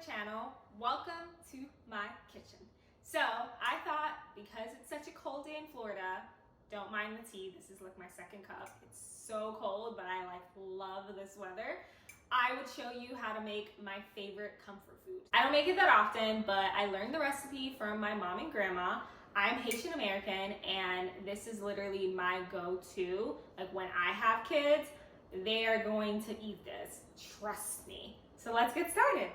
channel. Welcome to my kitchen. So I thought, because it's such a cold day in Florida, don't mind the tea, this is like my second cup. It's so cold, but I love this weather. I would show you how to make my favorite comfort food. I don't make it that often, but I learned the recipe from my mom and grandma. I'm Haitian American, and this is literally my go-to. Like when I have kids, they are going to eat this, trust me. So let's get started.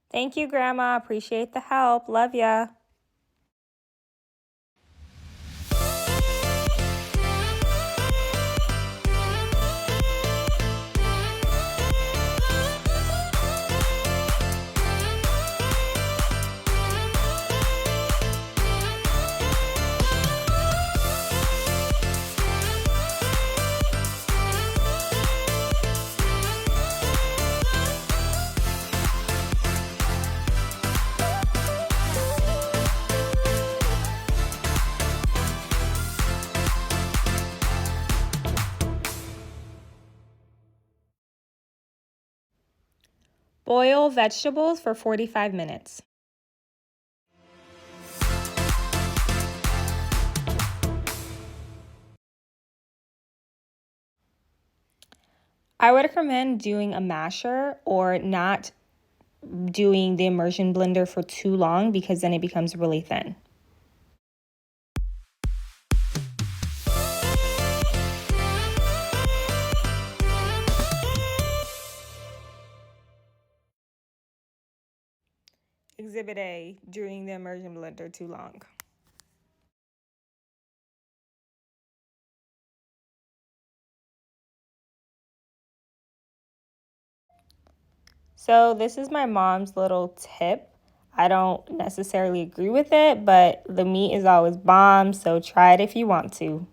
Thank you, Grandma. Appreciate the help. Love ya. Boil vegetables for 45 minutes. I would recommend doing a masher or not doing the immersion blender for too long because then it becomes really thin. Exhibit A, doing the immersion blender too long. So this is my mom's little tip. I don't necessarily agree with it, but the meat is always bomb, so try it if you want to.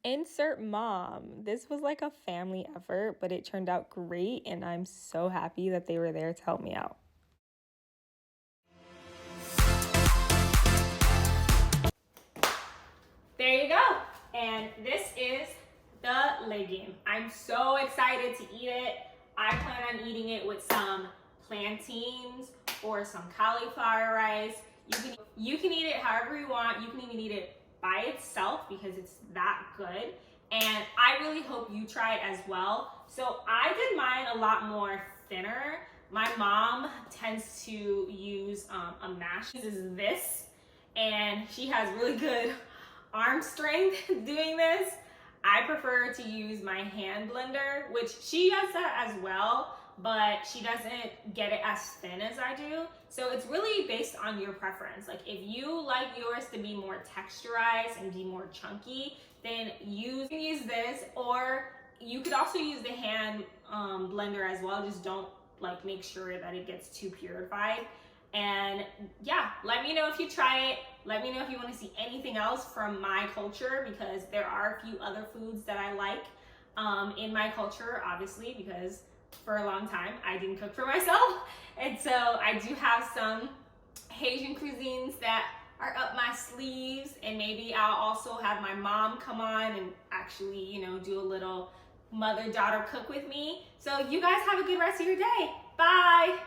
Insert mom. This was like a family effort, but it turned out great, and I'm so happy that they were there to help me out. There you go. And this is the legim. I'm so excited to eat it. I plan on eating it with some plantains or some cauliflower rice. You can eat it however you want. You can even eat it by itself because it's that good. And I really hope you try it as well. So I did mine a lot more thinner. My mom tends to use a mash. She uses this, and she has really good arm strength doing this. I prefer to use my hand blender, which she does that as well, but she doesn't get it as thin as I do. So it's really based on your preference. Like if you like yours to be more texturized and be more chunky, then you can use this, or you could also use the hand blender as well. Just don't make sure that it gets too purified. And yeah, let me know if you try it. Let me know if you want to see anything else from my culture, because there are a few other foods that I like in my culture, obviously, because for a long time I didn't cook for myself. And so I do have some Haitian cuisines that are up my sleeves, and maybe I'll also have my mom come on and actually, do a little mother-daughter cook with me. So you guys have a good rest of your day. Bye.